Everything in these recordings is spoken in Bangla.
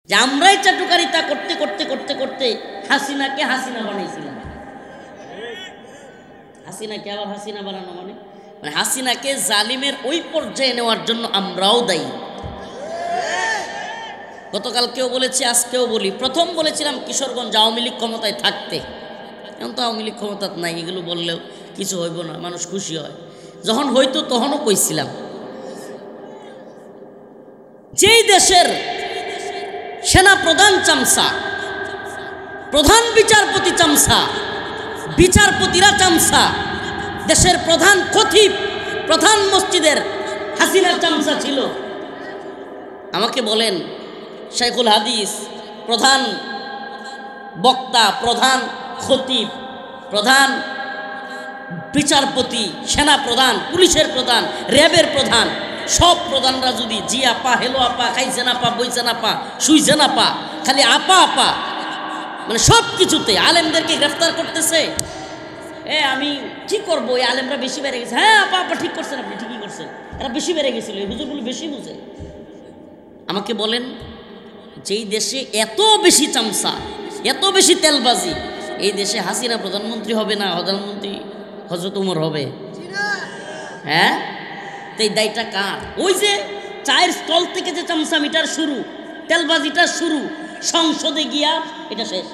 যে আমরাই চাটুকারিতা করতে করতে করতে করতে হাসিনাকে হাসিনা বানাইছিলাম। হাসিনাকে আবার হাসিনা বানানো মানে হাসিনাকে জালিমের ওই পর্যায়ে নেওয়ার জন্য আমরাও দায়ী। গতকালকেও বলেছি, আজকেও বলি। প্রথম বলেছিলাম কিশোরগঞ্জ আওয়ামী লীগ ক্ষমতায় থাকতে, এখন তো আওয়ামী লীগ ক্ষমতা নাই, এগুলো বললেও কিছু হইব না, মানুষ খুশি হয়। যখন হইতো তখনও কইছিলাম, যেই দেশের সেনা প্রধান চামচা, প্রধান বিচারপতি চামচা, বিচারপতিরা চামচা, দেশের প্রধান খতিব, প্রধান মসজিদের হাসিনার চামচা ছিল। আমাকে বলেন শাইখুল হাদিস, প্রধান বক্তা, প্রধান খতিব, প্রধান বিচারপতি, সেনা প্রধান, পুলিশের প্রধান, র্যাবের প্রধান, সব প্রধানরা যদি জি আপা, হেলো আপা, খাইছে না পা, বইছে না পা, শুইছে না পা, খালি আপা আপা, মানে সব কিছুতে আলেমদেরকে গ্রেফতার করতেছে। আমি কি করবো, এই আলেমরা বেশি বেড়ে গেছে। হ্যাঁ আপা আপা ঠিক করছেন, আপনি ঠিকই করছেন, এরা বেশি বেড়ে গেছিল, এই হুজুরগুলো বেশি বুঝে। আমাকে বলেন, যেই দেশে এত বেশি চামচা, এত বেশি তেলবাজি, এই দেশে হাসিনা প্রধানমন্ত্রী হবে না, প্রধানমন্ত্রী হযরত ওমর হবে? হ্যাঁ, তো এই দায়টা কার? ওই যে চায়ের স্টল থেকে যে চামচামিটার শুরু, তেলবাজিটা শুরু, সংসদে গিয়া এটা শেষ।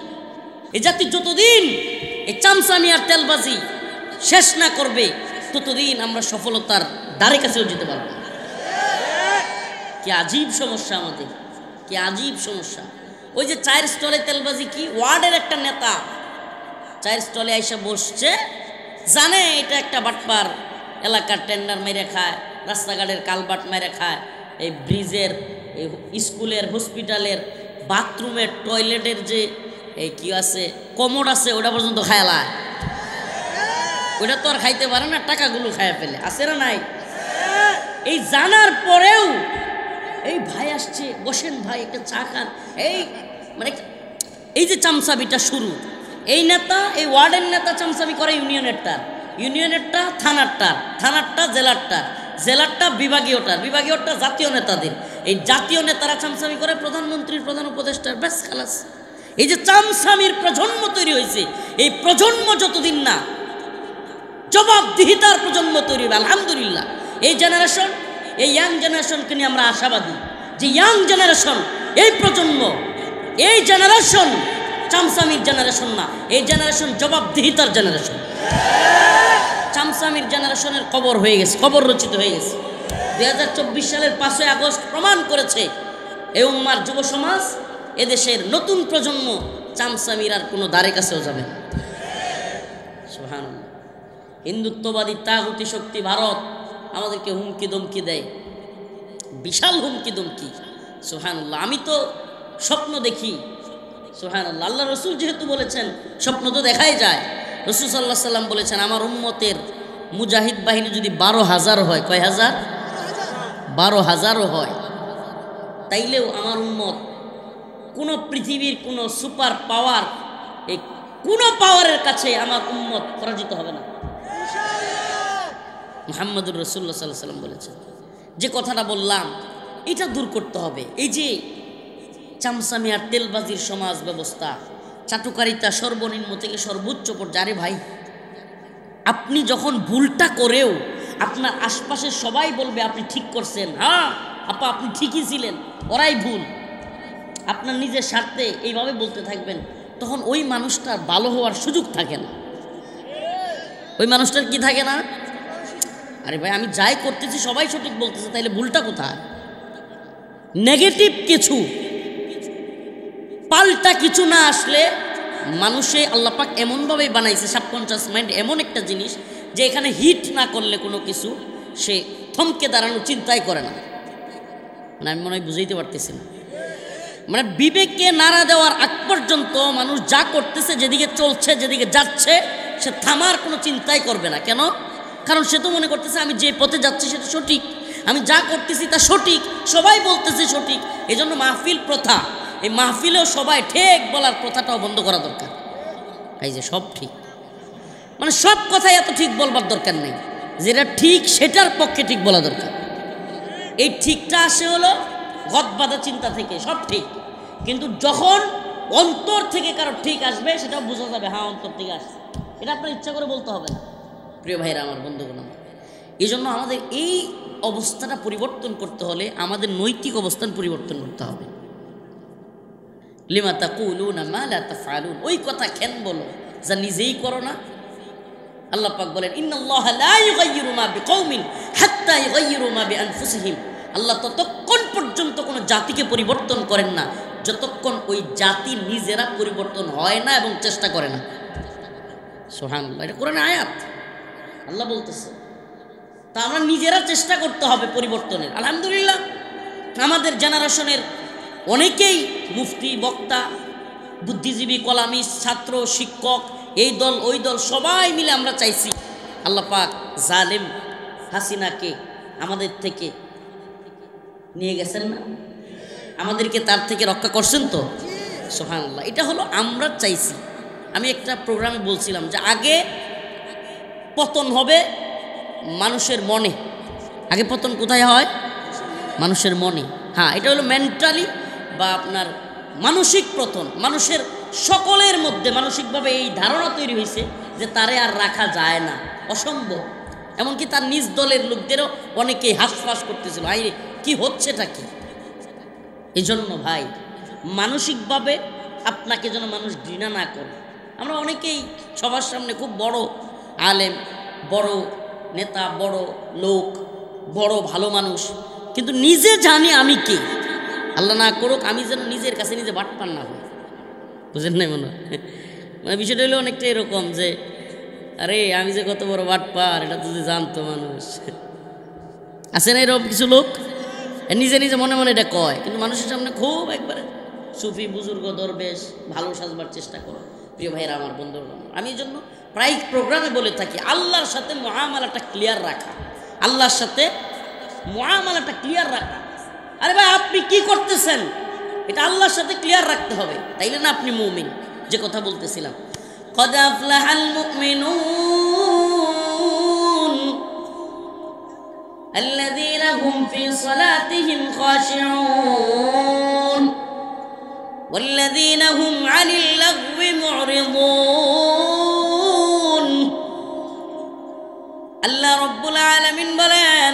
এই জাতি যতদিন এই চামচামি আর তেলবাজি শেষ না করবে, ততদিন আমরা সফলতার দ্বারে কাছেও যেতে পারবো। কি আজীব সমস্যা আমাদের, কি আজীব সমস্যা। ওই যে চায়ের স্টলে তেলবাজি, কি ওয়ার্ডের একটা নেতা চায়ের স্টলে আইসা বসছে, জানে এটা একটা বাটপার, এলাকার টেন্ডার মেরে খায়, রাস্তাঘাটের কালবাট মেরে খায়, এই ব্রিজের, এই স্কুলের, হসপিটালের, বাথরুমের, টয়লেটের যে এই কি আছে কমোড আছে, ওটা পর্যন্ত খায়ালায়। ওটা তো আর খাইতে পারে না, টাকাগুলো খায়া ফেলে, আছে না নাই? এই জানার পরেও এই ভাই আসছে, বসেন ভাই একটা চা খান, এই মানে এই যে চামচাবিটা শুরু। এই নেতা, এই ওয়ার্ডের নেতা চামচাবি করে ইউনিয়নেরটা, ইউনিয়নেরটা থানারটা, থানারটা জেলারটা, জেলারটা বিভাগীয়টা, বিভাগীয়টা জাতীয় নেতাদের, এই জাতীয় নেতারা চামচামি করে প্রধানমন্ত্রীর, প্রধান উপদেষ্টার, ব্যাস খালাস। এই যে চামচামির প্রজন্ম তৈরি হয়েছে, এই প্রজন্ম যতদিন না জবাবদিহিতার প্রজন্ম তৈরি হবে, আলহামদুলিল্লাহ এই জেনারেশন, এই ইয়াং জেনারেশনকে নিয়ে আমরা আশাবাদী যে ইয়াং জেনারেশন, এই প্রজন্ম, এই জেনারেশন চামচামির জেনারেশন না, এই জেনারেশন জবাবদিহিতার জেনারেশন। চামচামির জেনারেশনের কবর হয়ে গেছে, কবর রচিত হয়ে গেছে। 2024 সালের 5ই আগস্ট প্রমাণ করেছে এই উম্মার যুব সমাজ, এদেশের নতুন প্রজন্ম চামচামির আর কোনো দ্বারে কাছেও যাবে না। সুবহানাল্লাহ। হিন্দুত্ববাদী তাগুতি শক্তি ভারত আমাদেরকে হুমকি দমকি দেয়, বিশাল হুমকি দমকি। সুবহানাল্লাহ। আমি তো স্বপ্ন দেখি, সুবহানাল্লাহ। আল্লাহ রসুল যেহেতু বলেছেন, স্বপ্ন তো দেখাই যায়। রসুল সাল্লাল্লাহু আলাইহি সাল্লাম বলেছেন, আমার উম্মতের মুজাহিদ বাহিনী যদি 12,000 হয়, কয় হাজার? 12,000ও হয়, তাইলেও আমার উম্মত কোনো পৃথিবীর কোনো সুপার পাওয়ার, এই কোনো পাওয়ারের কাছে আমার উম্মত পরাজিত হবে না। মুহাম্মদুর রাসূলুল্লাহ সাল্লাল্লাহু আলাইহি সাল্লাম বলেছেন। যে কথাটা বললাম, এটা দূর করতে হবে। এই যে চামচামি আর তেলবাজির সমাজ ব্যবস্থা, চাটুকারিতা সর্বনিম্ন থেকে সর্বোচ্চ পর্যায়ে। ভাই, আপনি যখন ভুলটা করেও আপনার আশপাশের সবাই বলবে আপনি ঠিক করছেন, হ্যাঁ আপা আপনি ঠিকই ছিলেন, ওরাই ভুল, আপনার নিজের স্বার্থে এইভাবে বলতে থাকবেন, তখন ওই মানুষটার ভালো হওয়ার সুযোগ থাকে না। ওই মানুষটার কি থাকে না? আরে ভাই, আমি যাই করতেছি সবাই সঠিক বলতেছে, তাইলে ভুলটা কোথায়? নেগেটিভ কিছু, পাল্টা কিছু না আসলে মানুষে আল্লাহ পাক এমনভাবেই বানাইছে, সাবকনশাস মাইন্ড এমন একটা জিনিস যে এখানে হিট না করলে কোনো কিছু সে থমকে দাঁড়ানো চিন্তাই করে না। মানে আমি মনে হয় বুঝাইতে পারতেছি না। মানে বিবেককে নাড়া দেওয়ার আগ পর্যন্ত মানুষ যা করতেছে, যেদিকে চলছে, যেদিকে যাচ্ছে, সে থামার কোনো চিন্তাই করবে না। কেন? কারণ সে তো মনে করতেছে আমি যে পথে যাচ্ছি সেটা সঠিক, আমি যা করতেছি তা সঠিক, সবাই বলতেছে সঠিক। এই জন্য মাহফিল প্রথা, এই মাহফিলেও সবাই ঠিক বলার প্রথাটাও বন্ধ করা দরকার। এই যে সব ঠিক, মানে সব কথাই এত ঠিক বলবার দরকার নেই, যেটা ঠিক সেটার পক্ষে ঠিক বলা দরকার। এই ঠিকটা আসে হলো গদবাঁধা চিন্তা থেকে, সব ঠিক। কিন্তু যখন অন্তর থেকে কারো ঠিক আসবে সেটাও বোঝা যাবে, হ্যাঁ অন্তর থেকে আসছে। এটা আপনার ইচ্ছা করে বলতে হবে না। প্রিয় ভাইরা আমার, বন্ধুগণ আমার, এই জন্য আমাদের এই অবস্থাটা পরিবর্তন করতে হলে আমাদের নৈতিক অবস্থান পরিবর্তন করতে হবে। লিমা তাকুলুনা মা লা তাফআলুন, ওই কথা কেন বলো যা নিজেই করো না। আল্লাহ পাক বলেন ইন্নাল্লাহা লা ইউগাইয়িরু মা বিকওমিন হাত্তা ইউগাইয়িরু মা বিআনফুসিহিম। আল্লাহ ততক্ষণ পর্যন্ত কোনো জাতিকে পরিবর্তন করেন না যতক্ষণ ওই জাতি নিজেরা পরিবর্তন হয় না এবং চেষ্টা করে না। সুবহানাল্লাহ, এটা কোরআনের আয়াত, আল্লাহ বলতেছে। তা আমরা নিজেরা চেষ্টা করতে হবে পরিবর্তনের। আলহামদুলিল্লাহ, আমাদের জেনারেশনের অনেকেই মুফতি, বক্তা, বুদ্ধিজীবী, কলামিস্ট, ছাত্র, শিক্ষক, এই দল ওই দল সবাই মিলে আমরা চাইছি আল্লাহ পাক জালেম হাসিনাকে আমাদের থেকে নিয়ে গেছেন না, আমাদেরকে তার থেকে রক্ষা করছেন তো। সুবহানাল্লাহ, এটা হলো আমরা চাইছি। আমি একটা প্রোগ্রামে বলছিলাম যে আগে পতন হবে মানুষের মনে। আগে পতন কোথায় হয়? মানুষের মনে। হ্যাঁ, এটা হলো মেন্টালি বা আপনার মানসিক পতন। মানুষের সকলের মধ্যে মানসিকভাবে এই ধারণা তৈরি হয়েছে যে তারে আর রাখা যায় না, অসম্ভব। এমনকি তার নিজ দলের লোকদেরও অনেকেই হাসফাস করতেছিল, আইরে কি হচ্ছেটা কি। এই জন্য ভাই, মানসিকভাবে আপনাকে যেন মানুষ ঘৃণা না করে। আমরা অনেকেই সবার সামনে খুব বড় আলেম, বড় নেতা, বড় লোক, বড় ভালো মানুষ, কিন্তু নিজে জানি আমি কে। আল্লাহ না করুক আমি যেন নিজের কাছে নিজে বাটপার না হই। বুঝেন নাই মনে হয়? মানে বিষয়টা হলো অনেকটা এরকম যে আরে আমি যে কত বড় বাটপার এটা তো জানতো মানুষ। আছে না এরকম কিছু লোক নিজে নিজে মনে মনে এটা কয়, কিন্তু মানুষের সামনে খুব একবারে সুফি, বুজুর্গ, দরবেশ, ভালো সাজবার চেষ্টা করো। প্রিয় ভাইরা আমার, বন্ধুরা, আমি এই জন্য প্রায় প্রোগ্রামে বলে থাকি আল্লাহর সাথে মুআমালাটা ক্লিয়ার রাখা। আল্লাহর সাথে মুআমালাটা ক্লিয়ার রাখা। আরে ভাই আপনি কি করতেছেন এটা আল্লাহর সাথে ক্লিয়ার রাখতে হবে, তাইলে না আপনি মুমিন। যে কথা বলতেছিলাম, قد أفلح المؤمنون الذين هم في صلاتهم خاشعون والذين هم عن اللغو معرضون। আল্লাহ রব্বুল আলামিন বলেন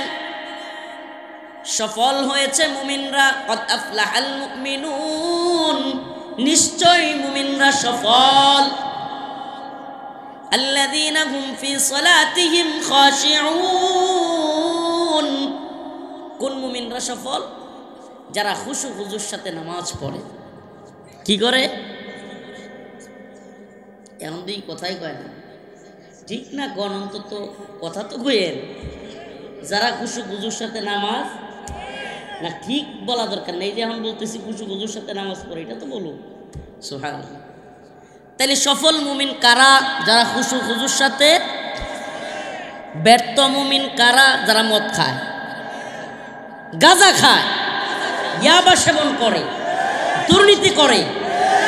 সফল হয়েছে মুমিনরা। কদ আফলাহাল মুমিনুন, নিশ্চয় মুমিনরা সফল। আল্লাযীনা হুম ফি সালাতিহিম খাশিউন, কোন মুমিনরা সফল? যারা খুশু খুজুর সাথে নামাজ পড়ে। কি করে? এমন দুই কথাই কয় না, ঠিক না? কোন অন্তত কথা তো কইেন। যারা খুশু খুজুর সাথে নামাজ না, ঠিক বলা দরকার নেই যে এখন বলতেছি খুশু খুজুর সাথে নামাজ পড়ে, এটা তো বলুন। সুবহানাল্লাহ। তাহলে সফল মুমিন কারা? যারা খুশু খুজুর সাথে। ব্যর্থ মুমিন কারা? যারা মদ খায়, গাঁজা খায়, ইয়াবা সেবন করে, দুর্নীতি করে,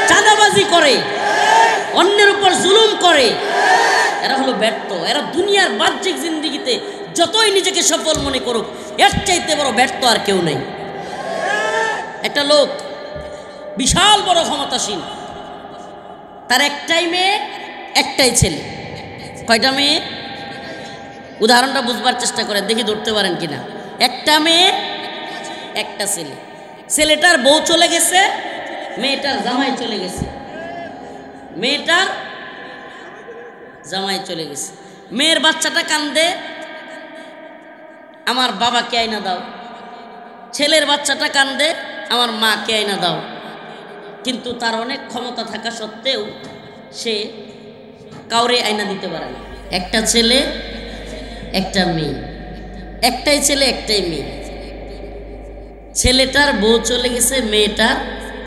চাঁদাবাজি করে, অন্যের উপর জুলুম করে, এরা হলো ব্যর্থ। এরা দুনিয়ার বাহ্যিক জিন্দেগিতে যতই নিজেকে সফল মনে করুক, এর চাইতে বড় ব্যর্থ আর কেউ নেই। একটা লোক বিশাল বড় ক্ষমতাসীন, তার একটাই মেয়ে, একটাই ছেলে। কয়টা মেয়ে? উদাহরণটা বুঝবার চেষ্টা করে দেখি ধরতে পারেন কিনা। একটা মেয়ে, একটা ছেলে। ছেলেটার বউ চলে গেছে, মেয়েটার জামাই চলে গেছে। মেয়েটার জামাই চলে গেছে। মেয়ের বাচ্চাটা কান্দে, আমার বাবাকে আইনা দাও। ছেলের বাচ্চাটা কান্দে, আমার মাকে আইনা দাও। কিন্তু তার অনেক ক্ষমতা থাকা সত্ত্বেও সে কাউরে আইনা দিতে পারে না। একটা ছেলে, একটা মেয়ে, একটাই ছেলে, একটাই মেয়ে। ছেলেটার বউ চলে গেছে, মেয়েটার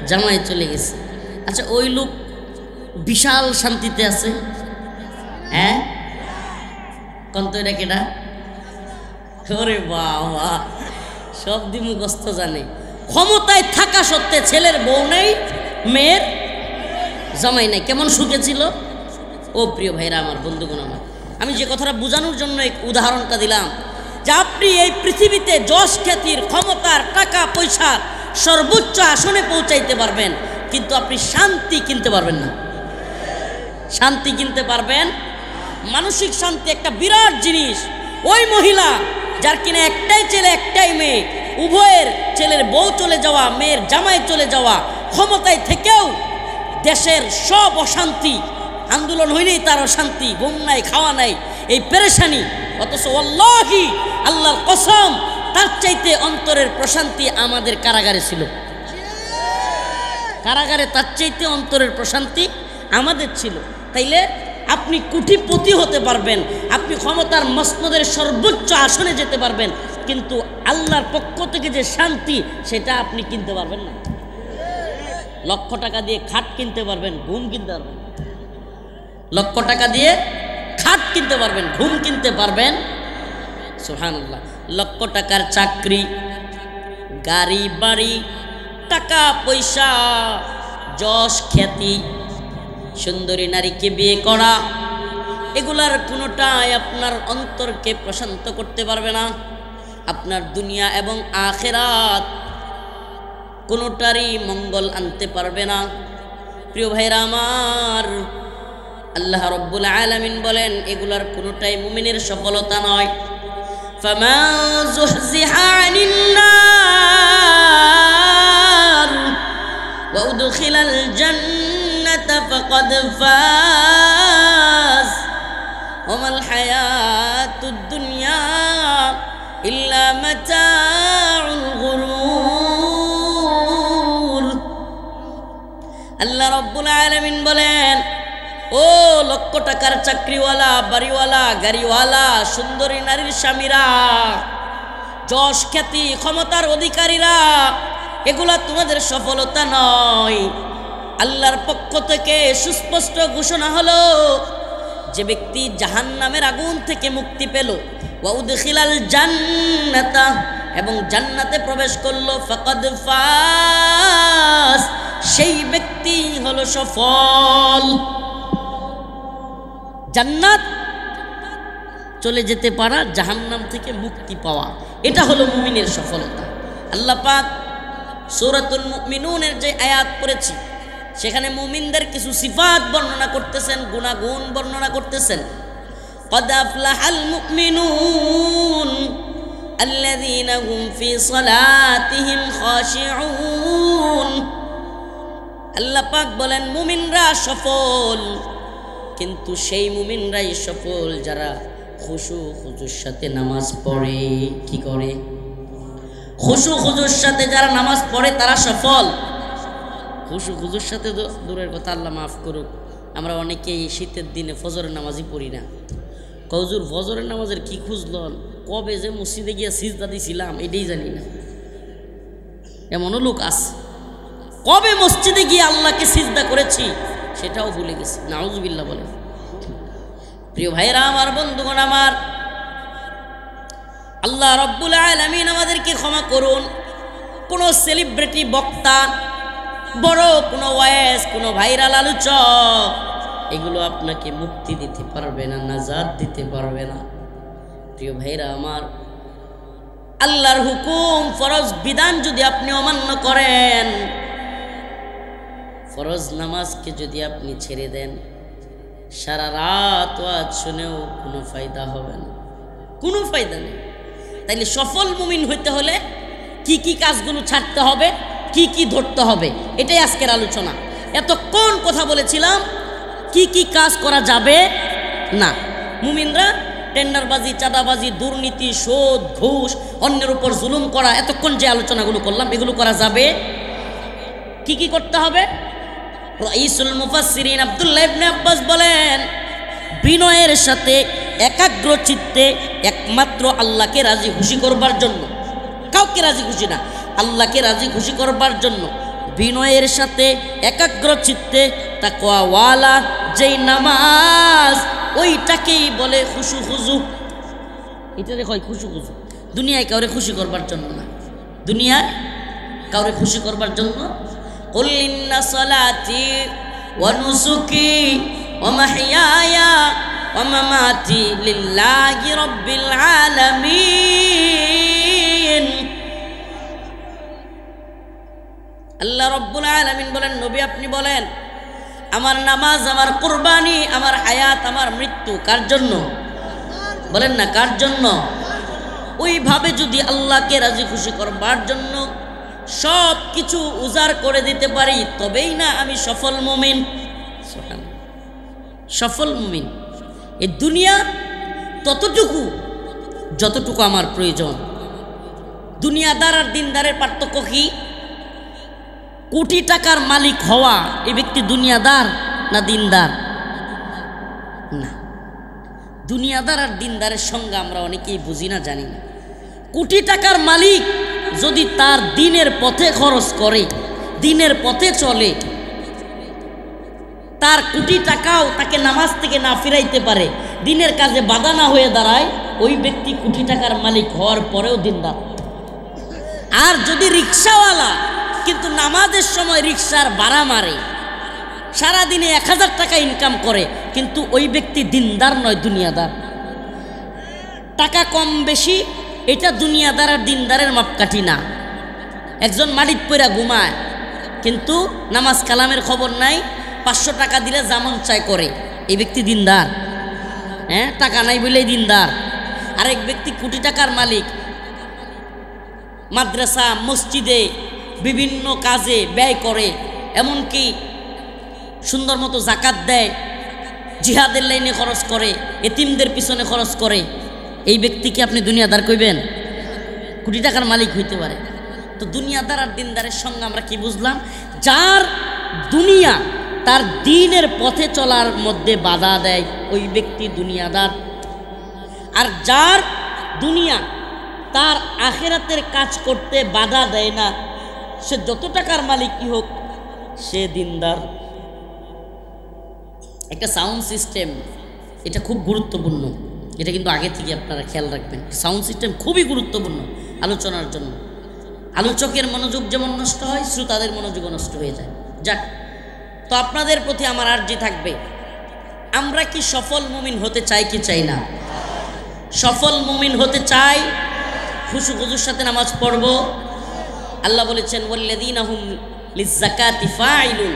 জামাই চলে গেছে। আচ্ছা, ওই লোক বিশাল শান্তিতে আছে। হ্যাঁ, কন্ত এটা কেটা? ওরে বাবা, সব দিমুখস্থ জানে। ক্ষমতায় থাকা সত্ত্বে ছেলের বউ নেই, মেয়ের জামাই নেই। কেমন সুখে ছিল? ও প্রিয় ভাইরা আমার, বন্ধুগণ আমার, আমি যে কথাটা বোঝানোর জন্য এক উদাহরণটা দিলাম যে আপনি এই পৃথিবীতে যশ খ্যাতির, ক্ষমতার, টাকা পয়সার সর্বোচ্চ আসনে পৌঁছাইতে পারবেন, কিন্তু আপনি শান্তি কিনতে পারবেন না। শান্তি কিনতে পারবেন? মানসিক শান্তি একটা বিরাট জিনিস। ওই মহিলা যার কিনা একটাই ছেলে একটাই মেয়ে, উভয়ের ছেলের বউ চলে যাওয়া, মেয়ের জামাই চলে যাওয়া, ক্ষমতায় থেকেও দেশের সব অশান্তি, আন্দোলন হইলেই তার অশান্তি, ঘুম নাই, খাওয়া নাই, এই পেরেশানি, অথচ আল্লাহি আল্লাহর কসম তার চাইতে অন্তরের প্রশান্তি আমাদের কারাগারে ছিল। কারাগারে তার চাইতে অন্তরের প্রশান্তি আমাদের ছিল। তাইলে আপনি কোটিপতি হতে পারবেন, আপনি ক্ষমতার মসনদের সর্বোচ্চ আসনে যেতে পারবেন, কিন্তু আল্লাহর পক্ষ থেকে যে শান্তি সেটা আপনি কিনতে পারবেন না। লক্ষ টাকা দিয়ে খাট কিনতে পারবেন, ঘুম কিনতে পারবেন। লক্ষ টাকা দিয়ে খাট কিনতে পারবেন, ঘুম কিনতে পারবেন? সুবহানাল্লাহ। লক্ষ টাকার চাকরি, গাড়ি বাড়ি, টাকা পয়সা, যশ খ্যাতি, সুন্দরী নারীকে বিয়ে করা, এগুলার কোনোটাই আপনার অন্তরকে প্রশান্ত করতে পারবে না। আপনার দুনিয়া এবং আখিরাত কোনোটারই মঙ্গল আনতে পারবে না। প্রিয় ভাইরা আমার, আল্লাহ রাব্বুল আলামিন বলেন এগুলার কোনোটাই মুমিনের সফলতা নয়। ফামান যুহজিহা আনিন নার ওয়া উদখিলাল জান্নাতা ফাকাদ ফাজ ওয়া মাল হায়াতুদ দুনিয়া ইল্লা মাতাউল গুরুর। আল্লাহ রাব্বুল আলামিন বলেন, ও লক্ষ টাকার চাকরিওয়ালা, বাড়িওয়ালা, গাড়িওয়ালা, সুন্দরী নারীর স্বামীরা, যশ খ্যাতি ক্ষমতার অধিকারীরা, এগুলা তোমাদের সফলতা নয়। আল্লাহর পক্ষ থেকে সুস্পষ্ট ঘোষণা হলো, যে ব্যক্তি জাহান্নামের আগুন থেকে মুক্তি পেল, ওয়া উদখিলাল জান্নাতা, এবং জান্নাতে প্রবেশ করলো, ফাকাদ ফাজ, সেই ব্যক্তি হলো সফল। জান্নাত চলে যেতে পারা, জাহান্নাম থেকে মুক্তি পাওয়া, এটা হলো মুমিনের সফলতা। আল্লাহ পাক সূরাতুল মুমিনুনের যে আয়াত পড়েছি সেখানে মুমিনদের কিছু সিফাত বর্ণনা করতেছেন, গুণাগুণ বর্ণনা করতেছেন। قد أفلح المؤمنون الذين هم في صلاتهم خاشعون। আল্লাহ পাক বলেন মুমিনরা সফল, কিন্তু সেই মুমিনরাই সফল যারা খুশু খুজুর সাথে নামাজ পড়ে। কি করে? খুশু খুজুর সাথে যারা নামাজ পড়ে তারা সফল। খুশু খুজুর সাথে দূরের কথা, আল্লাহ মাফ করুক, আমরা অনেকেই শীতের দিনে ফজরের নামাজই পড়ি না। কজুর ফজরের নামাজের কি খুঁজলন, কবে যে মসজিদে গিয়ে সিজদা দিছিলাম এটাই জানি না, এমনও লোক আছে। কবে মসজিদে গিয়ে আল্লাহকে সিজদা করেছি সেটাও ভুলে গেছি, নাউজুবিল্লাহ বলেন। প্রিয় ভাইরা আমার, বন্ধুগণ আমার, আল্লাহ রাব্বুল আলামিন আমাদেরকে ক্ষমা করুন। কোনো সেলিব্রিটি বক্তা, বড় কোনো ওয়াইজ, কোনো ভাইরাল আলোচক, এগুলো আপনাকে মুক্তি দিতে পারবে না, নাজাত দিতে পারবে না। প্রিয় ভাইরা আমার, আল্লাহর হুকুম, ফরজ বিধান যদি আপনি অমান্য করেন, ফরজ নামাজকে যদি আপনি ছেড়ে দেন, সারা রাত ওয়াজ শুনেও কোনো ফায়দা হবে না, কোনো ফায়দা নেই। তাইলে সফল মুমিন হইতে হলে কি কি কাজগুলো ছাড়তে হবে, কি কি ধরতে হবে, এটাই আজকের আলোচনা। এতক্ষণ কথা বলেছিলাম কি কি কাজ করা যাবে না। মুমিনরা টেন্ডারবাজি, চাঁদাবাজি, দুর্নীতি, সুদ, ঘুষ, অন্যের উপর জুলুম করা, এতক্ষণ যে আলোচনাগুলো করলাম এগুলো করা যাবে। কি কি করতে হবে? রাইসুল মুফাসসিরিন আব্দুল্লাহ ইবনে আব্বাস বলেন, বিনয়ের সাথে একাগ্র চিত্তে একমাত্র আল্লাহকে রাজি খুশি করবার জন্য, কাউকে রাজি খুশি না, আল্লাহকে রাজি খুশি করবার জন্য বিনয়ের সাথে একাগ্র চিত্তে তাকওয়াওয়ালা যেই নামাজ, ওইটাকেই বলে খুশু খুজু। এটারে কয় খুশু খুজু। দুনিয়ায় কাউরে খুশি করবার জন্য না, দুনিয়ায় কাউরে খুশি করবার জন্য। কুল ইন্না সালাতি ওয়া নুসুকি ওয়া মাহইয়ায়া ওয়া মামাতি লিল্লাহি রাব্বিল আলামিন। আল্লাহ রব্বুল আলামিন বলেন, নবী আপনি বলেন, আমার নামাজ, আমার কুরবানি, আমার হায়াত, আমার মৃত্যু কার জন্য? বলেন না কার জন্য? ওইভাবে যদি আল্লাহকে রাজি খুশি করবার জন্য সব কিছু উজাড় করে দিতে পারি, তবেই না আমি সফল মুমিন। সফল মুমিন। এই দুনিয়া ততটুকু যতটুকু আমার প্রয়োজন। দুনিয়াদার আর দিনদারের পার্থক্য কি? কোটি টাকার মালিক হওয়া এই ব্যক্তি দুনিয়াদার না দিনদার? না, দুনিয়াদার আর দিনদারের সঙ্গে আমরা অনেকেই বুঝি না, জানি না। কোটি টাকার মালিক যদি তার দিনের পথে খরচ করে, দিনের পথে চলে, তার কোটি টাকাও তাকে নামাজ থেকে না ফিরাইতে পারে, দিনের কাজে বাধা না হয়ে দাঁড়ায়, ওই ব্যক্তি কোটি টাকার মালিক হওয়ার পরেও দিনদার। আর যদি রিক্সাওয়ালা কিন্তু নামাজের সময় রিক্সার ভাড়া মারে, সারাদিনে 1000 টাকা ইনকাম করে, কিন্তু ওই ব্যক্তি দিনদার নয়, দুনিয়াদার। টাকা কম বেশি এটা দুনিয়াদার আর দিনদারের মাপকাঠি না। একজন মালিক পয়রা ঘুমায় কিন্তু নামাজ কালামের খবর নাই, 500 টাকা দিলে যেমন চায় করে, এই ব্যক্তি দিনদার? হ্যাঁ, টাকা নাই বলেই দিনদার। আরেক ব্যক্তি কোটি টাকার মালিক, মাদ্রাসা মসজিদে বিভিন্ন কাজে ব্যয় করে, এমনকি সুন্দর মতো জাকাত দেয়, জিহাদের লাইনে খরচ করে, এতিমদের পিছনে খরচ করে, এই ব্যক্তিকে আপনি দুনিয়াদার কইবেন? কোটি টাকার মালিক হইতে পারে। তো দুনিয়াদার আর দিনদারের সঙ্গে আমরা কি বুঝলাম? যার দুনিয়া তার দিনের পথে চলার মধ্যে বাধা দেয়, ওই ব্যক্তি দুনিয়াদার। আর যার দুনিয়া তার আখিরাতের কাজ করতে বাধা দেয় না, সে যত টাকার মালিকই হোক, সে দিনদার। একটা সাউন্ড সিস্টেম, এটা খুব গুরুত্বপূর্ণ, এটা কিন্তু আগে থেকে আপনারা খেয়াল রাখবেন। সাউন্ড সিস্টেম খুবই গুরুত্বপূর্ণ আলোচনার জন্য। আলোচকের মনোযোগ যেমন নষ্ট হয়, শ্রোতাদের মনোযোগও নষ্ট হয়ে যায়। যাক, তো আপনাদের প্রতি আমার আর্জি থাকবে, আমরা কি সফল মুমিন হতে চাই কি চাই না? সফল মুমিন হতে চাই, খুশু খুজুর সাথে নামাজ পড়ব। আল্লাহ বলেছেন, ওয়াল্লাযীনা হুম লিয-যাকাতি ফাইলুন,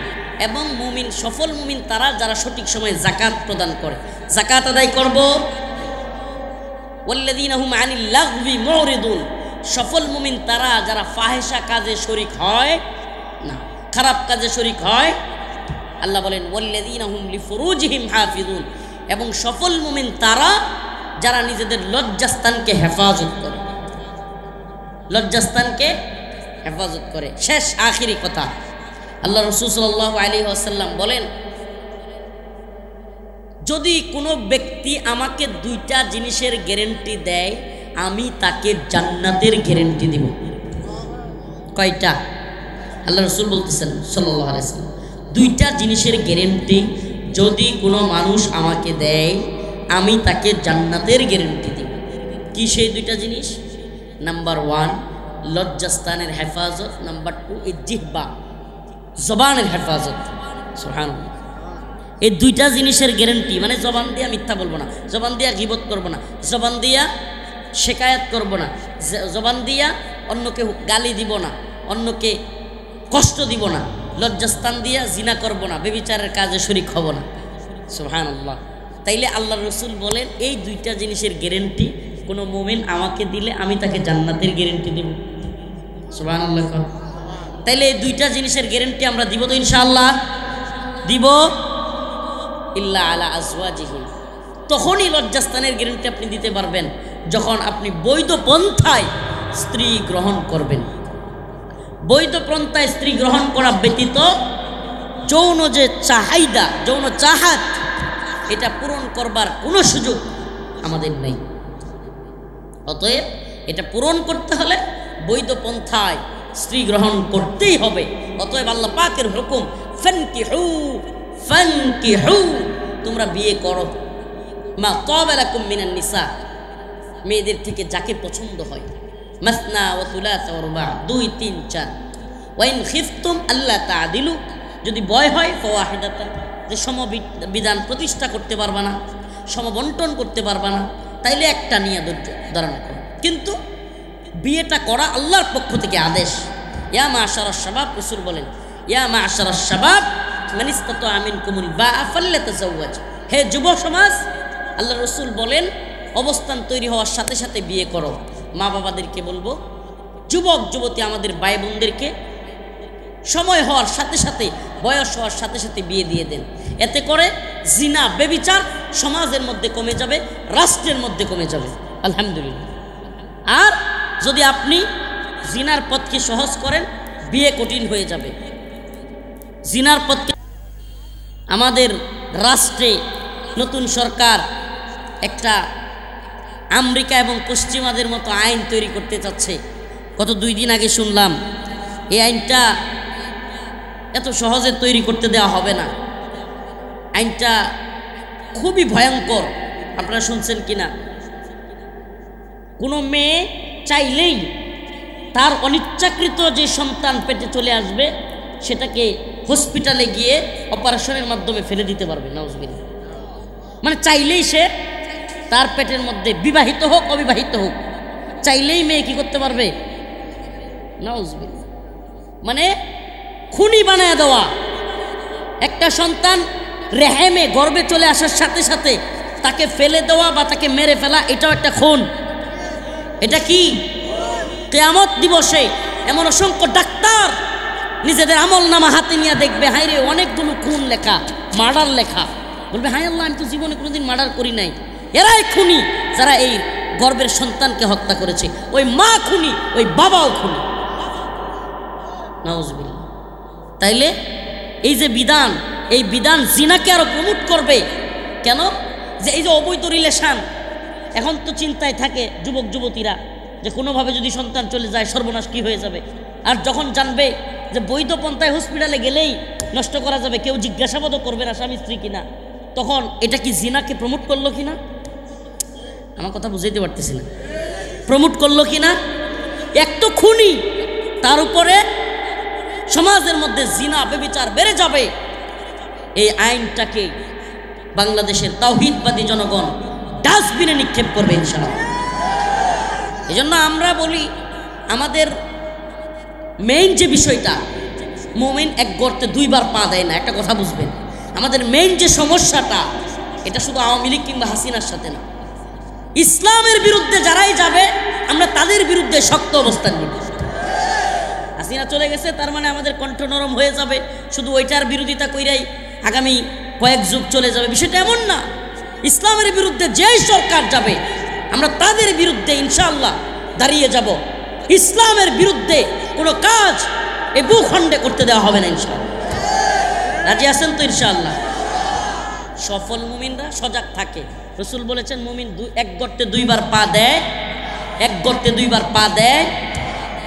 এবং মুমিন, সফল মুমিন তারা যারা সঠিক সময়ে যাকাত প্রদান করে, যাকাত আদায় করব। ওয়াল্লাযীনা হুম আনিল লাগবি মুরিদুন, সফল মুমিন তারা যারা ফাহেশা কাজে শরীক হয় না, খারাপ কাজে শরীক হয়। আল্লাহ বলেন, ওয়াল্লাযীনা হুম লিফুরুজিহিম হাফিজুন, এবং সফল মুমিন তারা যারা নিজেদের লজ্জাস্থানকে হেফাজত করে, লজ্জাস্থানকে হেফাজত করে। শেষ আখিরি কথা, আল্লাহ রাসূল সাল্লাল্লাহু আলাইহি ওয়াসাল্লাম বলেন, যদি কোনো ব্যক্তি আমাকে 2টা জিনিসের গ্যারান্টি দেয়, আমি তাকে জান্নাতের গ্যারান্টি দিব। কয়টা? আল্লাহ রাসূল বলতেছেন সাল্লাল্লাহু আলাইহি ওয়াসাল্লাম, 2টা জিনিসের গ্যারান্টি যদি কোনো মানুষ আমাকে দেয়, আমি তাকে জান্নাতের গ্যারান্টি দিব। কি সেই 2টা জিনিস? নাম্বার 1 লজ্জাস্থানের হেফাজত, নাম্বার 2 জিহ্বা, জবানের হেফাজত। সুবহানাল্লাহ, এই 2টা জিনিসের গ্যারান্টি, মানে জবান দিয়া মিথ্যা বলবো না, জবান দিয়া গীবত করবো না, জবান দিয়া শিকায়াত করবো না, জবান দিয়া অন্যকে গালি দিব না, অন্যকে কষ্ট দিব না, লজ্জাস্থান দিয়া জিনা করবো না, ব্যভিচারের কাজে শরীক হব না। সুবহানাল্লাহ। তাইলে আল্লাহ রাসূল বলেন, এই 2টা জিনিসের গ্যারান্টি কোনো মুমিন আমাকে দিলে আমি তাকে জান্নাতের গ্যারান্টি দেব। সুবহানাল্লাহ। তাইলে এই 2টা জিনিসের গ্যারান্টি আমরা দিব তো ইনশাআল্লাহ? দিব। ইল্লা আলা আজওয়াজিহি, তখনই লজ্জাস্থানের গ্যারান্টি আপনি দিতে পারবেন যখন আপনি বৈধ পন্থায় স্ত্রী গ্রহণ করবেন। বৈধ পন্থায় স্ত্রী গ্রহণ করা ব্যতীত যৌন যে চাহিদা, যৌন চাহাত, এটা পূরণ করবার কোনো সুযোগ আমাদের নেই। অতএব এটা পূরণ করতে হলে বৈধ পন্থায় স্ত্রী গ্রহণ করতেই হবে। অতএব আল্লাহ পাকের হুকুম, ফানকিহু ফানকিহু, তোমরা বিয়ে করো, মা তাবা লাকুম মিনান নিসা, মেয়েদের থেকে যাকে পছন্দ হয়, মাসনা ওয়া সুলাসা ওয়া রুবা, 2 3 4। ওয়া ইন খিফতুম আল্লা তা'দিলু, যদি ভয় হয় ফাওয়াহিদাতান, যে সমবিধান প্রতিষ্ঠা করতে পারবা না, সমবন্টন করতে পারবা না, তাইলে একটা নিয়ে ধৈর্য ধারণ করো। কিন্তু বিয়েটা করা আল্লাহর পক্ষ থেকে আদেশ, ইয়া মাশারাশ শাবাব, রাসূল বলেন ইয়া মাশারাশ শাবাব মান ইসতাতা মিনকুমুল বাআ ফাল্যাতাযাওয়াজ। হে যুব সমাজ, আল্লাহ রাসূল বলেন অবস্থান তৈরি হওয়ার সাথে সাথে বিয়ে করো। মা বাবাদেরকে বলবো, যুবক যুবতী আমাদের ভাই বোনদেরকে সময় হওয়ার সাথে সাথে, বয়স হওয়ার সাথে সাথে বিয়ে দিয়ে দেন। এতে করে জিনা বেবিচার সমাজের মধ্যে কমে যাবে, রাষ্ট্রের মধ্যে কমে যাবে। আলহামদুলিল্লাহ। আর যদি আপনি জিনার পথকে সহজ করেন, বিয়ে কঠিন হয়ে যাবে। জিনার পথকে আমাদের রাষ্ট্রে নতুন সরকার একটা আমেরিকা এবং পশ্চিমাদের মতো আইন তৈরি করতে চাচ্ছে। গত 2 দিন আগে শুনলাম এই আইনটা এত সহজে তৈরি করতে দেওয়া হবে না। আইনটা খুবই ভয়ঙ্কর। আপনারা শুনছেন কিনা? কোনো মেয়ে চাইলেই তার অনিচ্ছাকৃত যে সন্তান পেটে চলে আসবে সেটাকে হসপিটালে গিয়ে অপারেশনের মাধ্যমে ফেলে দিতে পারবে। নাউজুবিল্লাহ। মানে চাইলেই সে তার পেটের মধ্যে বিবাহিত হোক অবিবাহিত হোক, চাইলেই মেয়ে কি করতে পারবে? নাউজুবিল্লাহ। মানে খুনি বানায় দেওয়া। একটা সন্তান রেহেমে গর্ভে চলে আসার সাথে সাথে তাকে ফেলে দেওয়া বা তাকে মেরে ফেলা, এটাও একটা খুন। এটা কি? কিয়ামত দিবসে এমন অসংখ্য ডাক্তার নিজেদের আমল নামা হাতে নিয়ে দেখবে, হায় রে অনেকগুলো খুন লেখা, মার্ডার লেখা, বলবে হায় আল্লাহ আমি তো জীবনে কোনোদিন মার্ডার করি নাই। এরাই খুনি যারা এই গর্ভের সন্তানকে হত্যা করেছে। ওই মা খুনি, ওই বাবাও খুনি। নাউজুবিল্লাহ। তাইলে এই যে বিধান, এই বিধান জিনাকে আরো প্রমোট করবে। কেন? যে এই যে অবৈধ রিলেশন, এখন তো চিন্তায় থাকে যুবক যুবতীরা যে কোনোভাবে যদি সন্তান চলে যায় সর্বনাশ কি হয়ে যাবে। আর যখন জানবে যে বৈধ পন্থায় হসপিটালে গেলেই নষ্ট করা যাবে, কেউ জিজ্ঞাসাবাদও করবে না স্বামী স্ত্রী কিনা, তখন এটা কি জিনাকে প্রমোট করলো কিনা? আমার কথা বুঝাইতে পারতেছি না। প্রমোট করলো কিনা? এক তো খুনি, তার উপরে সমাজের মধ্যে জিনা বেবিচার বেড়ে যাবে। এই আইনটাকে বাংলাদেশের তাওহীদবাদী জনগণ ডাস্টবিনে নিক্ষেপ করবে ইনশাআল্লাহ। এই জন্য আমরা বলি আমাদের মেইন যে বিষয়টা, মুমিন এক গর্তে 2 বার পা দেয় না। একটা কথা বুঝবেন, আমাদের মেইন যে সমস্যাটা, এটা শুধু আওয়ামী লীগ কিংবা হাসিনার সাথে না, ইসলামের বিরুদ্ধে যারাই যাবে আমরা তাদের বিরুদ্ধে শক্ত অবস্থান নিব। হাসিনা চলে গেছে তার মানে আমাদের কণ্ঠ নরম হয়ে যাবে, শুধু ওইটার বিরোধিতা কইরাই আগামী কয়েক যুগ চলে যাবে, বিষয়টা এমন না। ইসলামের বিরুদ্ধে যেই সরকার যাবে আমরা তাদের বিরুদ্ধে ইনশাআল্লাহ দাঁড়িয়ে যাব। ইসলামের বিরুদ্ধে কোনো কাজ এই ভূখণ্ডে করতে দেওয়া হবে না ইনশাআল্লাহ। রাজি আছেন তো ইনশাআল্লাহ? সফল মুমিনরা সজাগ থাকে। রাসূল বলেছেন মুমিন এক গর্তে 2 বার পা দেয়, এক গর্তে 2 বার পা দেয়।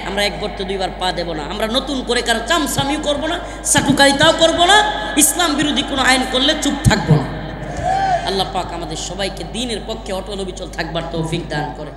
আমরা এক গর্তে 2 বার পা দেব না। আমরা নতুন করে কারো চামচামিও করবো না, চাটুকারিতাও করবো না, ইসলাম বিরোধী কোনো আইন করলে চুপ থাকবো না। আল্লাহ পাক আমাদের সবাইকে দ্বীনের পক্ষে অটল অবিচল থাকবার তৌফিক দান করে।